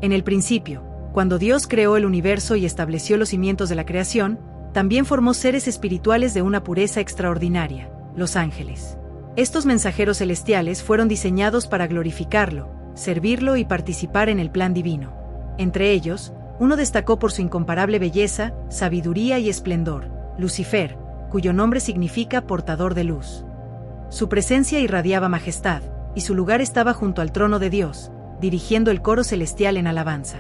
En el principio, cuando Dios creó el universo y estableció los cimientos de la creación, también formó seres espirituales de una pureza extraordinaria, los ángeles. Estos mensajeros celestiales fueron diseñados para glorificarlo, servirlo y participar en el plan divino. Entre ellos, uno destacó por su incomparable belleza, sabiduría y esplendor, Lucifer, cuyo nombre significa portador de luz. Su presencia irradiaba majestad, y su lugar estaba junto al trono de Dios, dirigiendo el coro celestial en alabanza.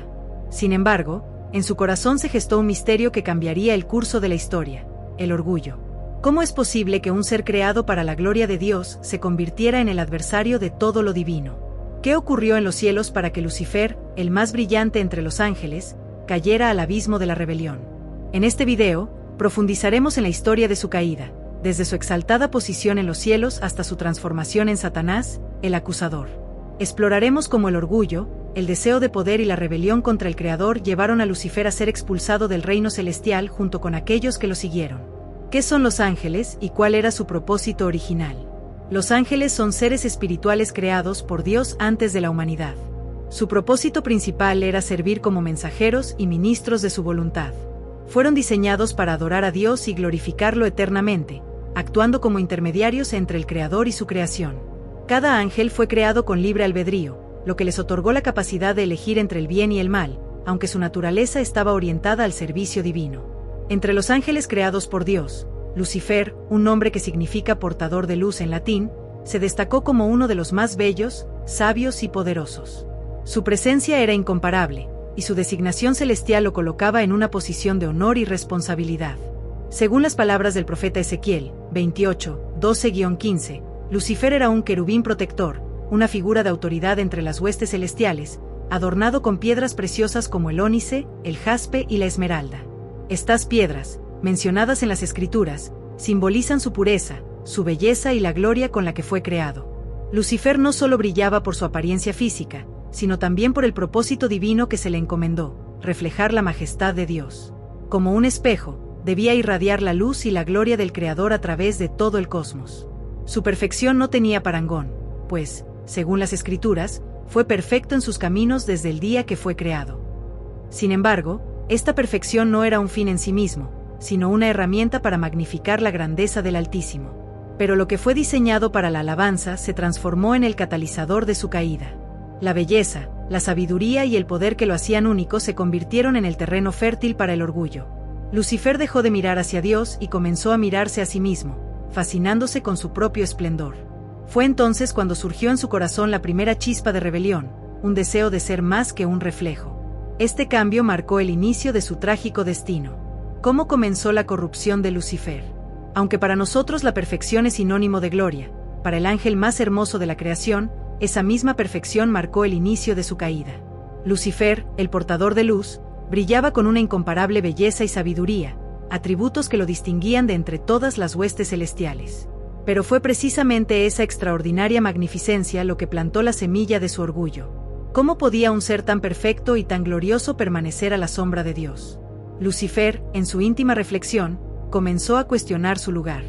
Sin embargo, en su corazón se gestó un misterio que cambiaría el curso de la historia: el orgullo. ¿Cómo es posible que un ser creado para la gloria de Dios se convirtiera en el adversario de todo lo divino? ¿Qué ocurrió en los cielos para que Lucifer, el más brillante entre los ángeles, cayera al abismo de la rebelión? En este video, profundizaremos en la historia de su caída, desde su exaltada posición en los cielos hasta su transformación en Satanás, el acusador. Exploraremos cómo el orgullo, el deseo de poder y la rebelión contra el Creador llevaron a Lucifer a ser expulsado del reino celestial junto con aquellos que lo siguieron. ¿Qué son los ángeles y cuál era su propósito original? Los ángeles son seres espirituales creados por Dios antes de la humanidad. Su propósito principal era servir como mensajeros y ministros de su voluntad. Fueron diseñados para adorar a Dios y glorificarlo eternamente, actuando como intermediarios entre el Creador y su creación. Cada ángel fue creado con libre albedrío, lo que les otorgó la capacidad de elegir entre el bien y el mal, aunque su naturaleza estaba orientada al servicio divino. Entre los ángeles creados por Dios, Lucifer, un nombre que significa portador de luz en latín, se destacó como uno de los más bellos, sabios y poderosos. Su presencia era incomparable, y su designación celestial lo colocaba en una posición de honor y responsabilidad. Según las palabras del profeta Ezequiel, 28, 12-15, Lucifer era un querubín protector, una figura de autoridad entre las huestes celestiales, adornado con piedras preciosas como el ónice, el jaspe y la esmeralda. Estas piedras, mencionadas en las Escrituras, simbolizan su pureza, su belleza y la gloria con la que fue creado. Lucifer no solo brillaba por su apariencia física, sino también por el propósito divino que se le encomendó: reflejar la majestad de Dios. Como un espejo, debía irradiar la luz y la gloria del Creador a través de todo el cosmos. Su perfección no tenía parangón, pues, según las Escrituras, fue perfecto en sus caminos desde el día que fue creado. Sin embargo, esta perfección no era un fin en sí mismo, sino una herramienta para magnificar la grandeza del Altísimo. Pero lo que fue diseñado para la alabanza se transformó en el catalizador de su caída. La belleza, la sabiduría y el poder que lo hacían único se convirtieron en el terreno fértil para el orgullo. Lucifer dejó de mirar hacia Dios y comenzó a mirarse a sí mismo, fascinándose con su propio esplendor. Fue entonces cuando surgió en su corazón la primera chispa de rebelión, un deseo de ser más que un reflejo. Este cambio marcó el inicio de su trágico destino. ¿Cómo comenzó la corrupción de Lucifer? Aunque para nosotros la perfección es sinónimo de gloria, para el ángel más hermoso de la creación, esa misma perfección marcó el inicio de su caída. Lucifer, el portador de luz, brillaba con una incomparable belleza y sabiduría, atributos que lo distinguían de entre todas las huestes celestiales. Pero fue precisamente esa extraordinaria magnificencia lo que plantó la semilla de su orgullo. ¿Cómo podía un ser tan perfecto y tan glorioso permanecer a la sombra de Dios? Lucifer, en su íntima reflexión, comenzó a cuestionar su lugar.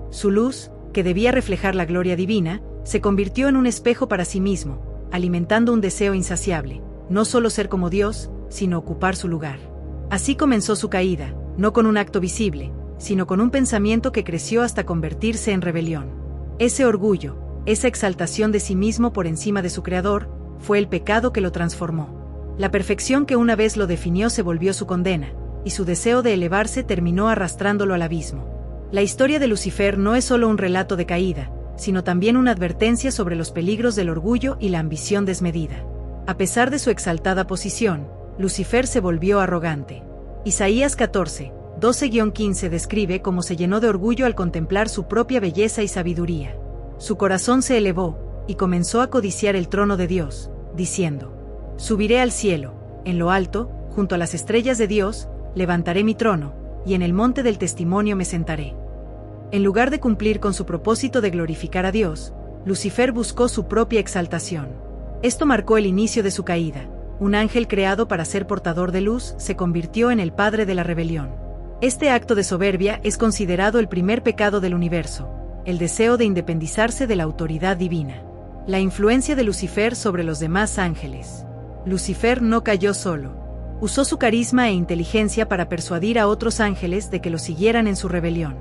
Su luz, que debía reflejar la gloria divina, se convirtió en un espejo para sí mismo, alimentando un deseo insaciable: no solo ser como Dios, sino ocupar su lugar. Así comenzó su caída, no con un acto visible, sino con un pensamiento que creció hasta convertirse en rebelión. Ese orgullo, esa exaltación de sí mismo por encima de su Creador, fue el pecado que lo transformó. La perfección que una vez lo definió se volvió su condena, y su deseo de elevarse terminó arrastrándolo al abismo. La historia de Lucifer no es solo un relato de caída, sino también una advertencia sobre los peligros del orgullo y la ambición desmedida. A pesar de su exaltada posición, Lucifer se volvió arrogante. Isaías 14, 12-15 describe cómo se llenó de orgullo al contemplar su propia belleza y sabiduría. Su corazón se elevó, y comenzó a codiciar el trono de Dios, diciendo: subiré al cielo, en lo alto, junto a las estrellas de Dios, levantaré mi trono, y en el monte del testimonio me sentaré. En lugar de cumplir con su propósito de glorificar a Dios, Lucifer buscó su propia exaltación. Esto marcó el inicio de su caída. Un ángel creado para ser portador de luz se convirtió en el padre de la rebelión. Este acto de soberbia es considerado el primer pecado del universo, el deseo de independizarse de la autoridad divina. La influencia de Lucifer sobre los demás ángeles. Lucifer no cayó solo. Usó su carisma e inteligencia para persuadir a otros ángeles de que lo siguieran en su rebelión.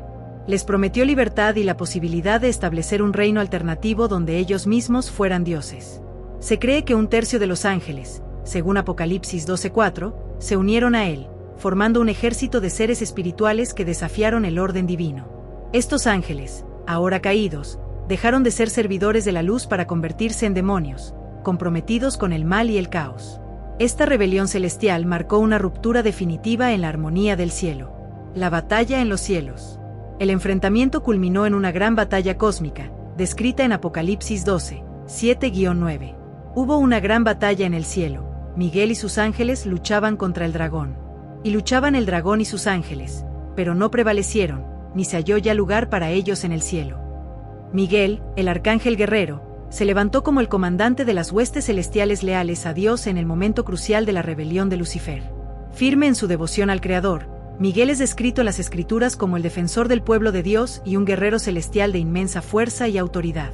Les prometió libertad y la posibilidad de establecer un reino alternativo donde ellos mismos fueran dioses. Se cree que un tercio de los ángeles, según Apocalipsis 12:4, se unieron a él, formando un ejército de seres espirituales que desafiaron el orden divino. Estos ángeles, ahora caídos, dejaron de ser servidores de la luz para convertirse en demonios, comprometidos con el mal y el caos. Esta rebelión celestial marcó una ruptura definitiva en la armonía del cielo. La batalla en los cielos. El enfrentamiento culminó en una gran batalla cósmica, descrita en Apocalipsis 12, 7-9. Hubo una gran batalla en el cielo. Miguel y sus ángeles luchaban contra el dragón. Y luchaban el dragón y sus ángeles, pero no prevalecieron, ni se halló ya lugar para ellos en el cielo. Miguel, el arcángel guerrero, se levantó como el comandante de las huestes celestiales leales a Dios en el momento crucial de la rebelión de Lucifer. Firme en su devoción al Creador, Miguel es descrito en las Escrituras como el defensor del pueblo de Dios y un guerrero celestial de inmensa fuerza y autoridad.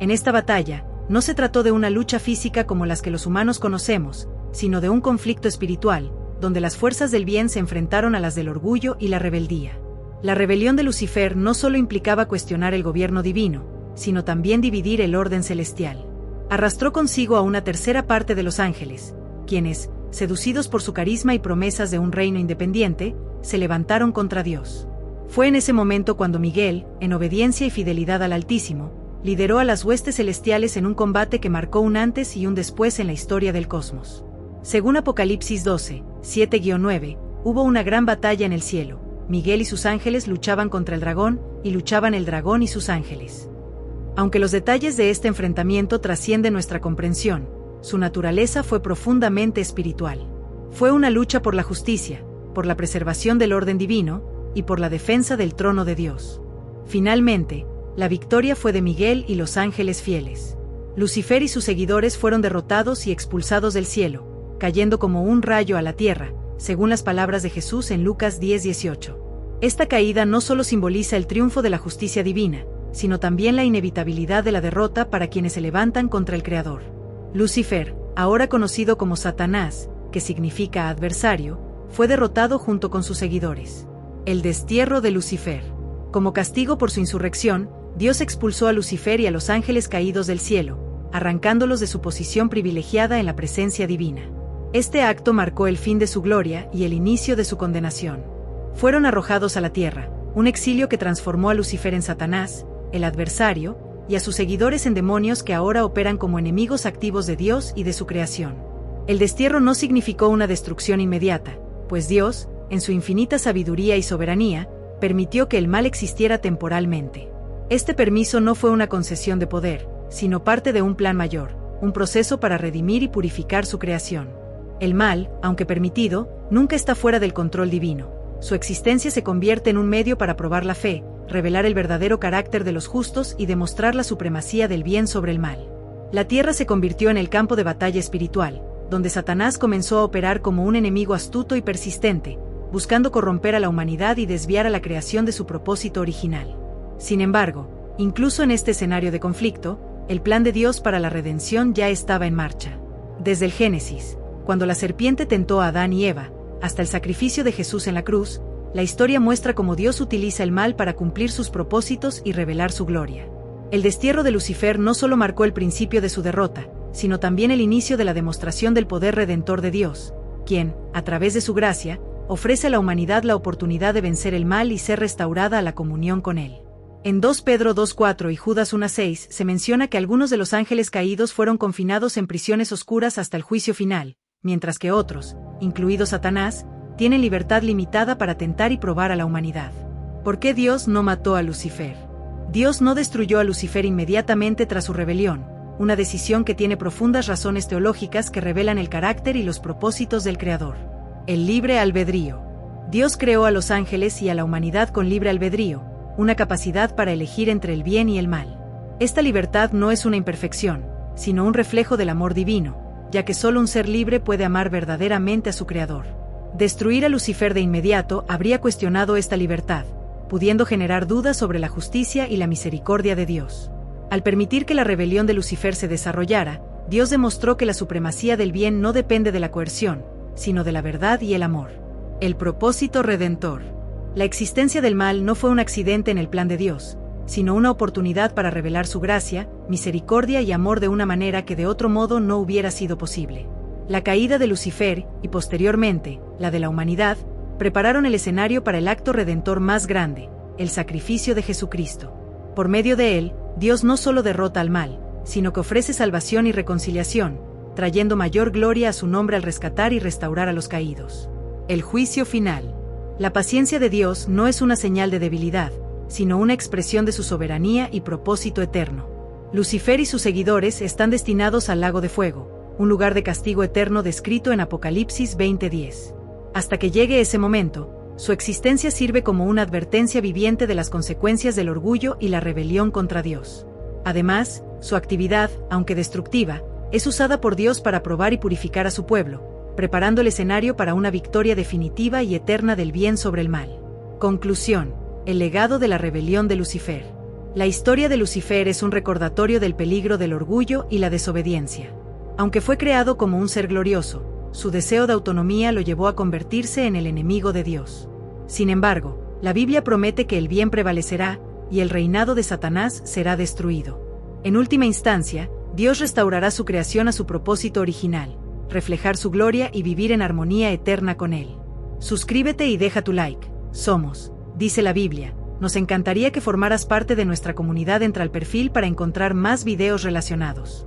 En esta batalla, no se trató de una lucha física como las que los humanos conocemos, sino de un conflicto espiritual, donde las fuerzas del bien se enfrentaron a las del orgullo y la rebeldía. La rebelión de Lucifer no solo implicaba cuestionar el gobierno divino, sino también dividir el orden celestial. Arrastró consigo a una tercera parte de los ángeles, quienes, seducidos por su carisma y promesas de un reino independiente, se levantaron contra Dios. Fue en ese momento cuando Miguel, en obediencia y fidelidad al Altísimo, lideró a las huestes celestiales en un combate que marcó un antes y un después en la historia del cosmos. Según Apocalipsis 12, 7-9, hubo una gran batalla en el cielo. Miguel y sus ángeles luchaban contra el dragón, y luchaban el dragón y sus ángeles. Aunque los detalles de este enfrentamiento trascienden nuestra comprensión, su naturaleza fue profundamente espiritual. Fue una lucha por la justicia, por la preservación del orden divino, y por la defensa del trono de Dios. Finalmente, la victoria fue de Miguel y los ángeles fieles. Lucifer y sus seguidores fueron derrotados y expulsados del cielo, cayendo como un rayo a la tierra, según las palabras de Jesús en Lucas 10:18. Esta caída no solo simboliza el triunfo de la justicia divina, sino también la inevitabilidad de la derrota para quienes se levantan contra el Creador. Lucifer, ahora conocido como Satanás, que significa adversario, fue derrotado junto con sus seguidores. El destierro de Lucifer. Como castigo por su insurrección, Dios expulsó a Lucifer y a los ángeles caídos del cielo, arrancándolos de su posición privilegiada en la presencia divina. Este acto marcó el fin de su gloria y el inicio de su condenación. Fueron arrojados a la tierra, un exilio que transformó a Lucifer en Satanás, el adversario, y a sus seguidores en demonios que ahora operan como enemigos activos de Dios y de su creación. El destierro no significó una destrucción inmediata, pues Dios, en su infinita sabiduría y soberanía, permitió que el mal existiera temporalmente. Este permiso no fue una concesión de poder, sino parte de un plan mayor, un proceso para redimir y purificar su creación. El mal, aunque permitido, nunca está fuera del control divino. Su existencia se convierte en un medio para probar la fe, revelar el verdadero carácter de los justos y demostrar la supremacía del bien sobre el mal. La tierra se convirtió en el campo de batalla espiritual, donde Satanás comenzó a operar como un enemigo astuto y persistente, buscando corromper a la humanidad y desviar a la creación de su propósito original. Sin embargo, incluso en este escenario de conflicto, el plan de Dios para la redención ya estaba en marcha. Desde el Génesis, cuando la serpiente tentó a Adán y Eva, hasta el sacrificio de Jesús en la cruz, la historia muestra cómo Dios utiliza el mal para cumplir sus propósitos y revelar su gloria. El destierro de Lucifer no solo marcó el principio de su derrota, sino también el inicio de la demostración del poder redentor de Dios, quien, a través de su gracia, ofrece a la humanidad la oportunidad de vencer el mal y ser restaurada a la comunión con Él. En 2 Pedro 2:4 y Judas 1:6 se menciona que algunos de los ángeles caídos fueron confinados en prisiones oscuras hasta el juicio final, mientras que otros, incluido Satanás, tienen libertad limitada para tentar y probar a la humanidad. ¿Por qué Dios no mató a Lucifer? Dios no destruyó a Lucifer inmediatamente tras su rebelión, una decisión que tiene profundas razones teológicas que revelan el carácter y los propósitos del Creador. El libre albedrío. Dios creó a los ángeles y a la humanidad con libre albedrío, una capacidad para elegir entre el bien y el mal. Esta libertad no es una imperfección, sino un reflejo del amor divino, ya que solo un ser libre puede amar verdaderamente a su Creador. Destruir a Lucifer de inmediato habría cuestionado esta libertad, pudiendo generar dudas sobre la justicia y la misericordia de Dios. Al permitir que la rebelión de Lucifer se desarrollara, Dios demostró que la supremacía del bien no depende de la coerción, sino de la verdad y el amor. El propósito redentor. La existencia del mal no fue un accidente en el plan de Dios, sino una oportunidad para revelar su gracia, misericordia y amor de una manera que de otro modo no hubiera sido posible. La caída de Lucifer, y posteriormente, la de la humanidad, prepararon el escenario para el acto redentor más grande, el sacrificio de Jesucristo. Por medio de él, Dios no solo derrota al mal, sino que ofrece salvación y reconciliación, trayendo mayor gloria a su nombre al rescatar y restaurar a los caídos. El juicio final. La paciencia de Dios no es una señal de debilidad, sino una expresión de su soberanía y propósito eterno. Lucifer y sus seguidores están destinados al lago de fuego, un lugar de castigo eterno descrito en Apocalipsis 20:10. Hasta que llegue ese momento, su existencia sirve como una advertencia viviente de las consecuencias del orgullo y la rebelión contra Dios. Además, su actividad, aunque destructiva, es usada por Dios para probar y purificar a su pueblo, preparando el escenario para una victoria definitiva y eterna del bien sobre el mal. Conclusión. El legado de la rebelión de Lucifer. La historia de Lucifer es un recordatorio del peligro del orgullo y la desobediencia. Aunque fue creado como un ser glorioso, su deseo de autonomía lo llevó a convertirse en el enemigo de Dios. Sin embargo, la Biblia promete que el bien prevalecerá, y el reinado de Satanás será destruido. En última instancia, Dios restaurará su creación a su propósito original, reflejar su gloria y vivir en armonía eterna con Él. Suscríbete y deja tu like. Somos, dice la Biblia. Nos encantaría que formaras parte de nuestra comunidad. Entra al perfil para encontrar más videos relacionados.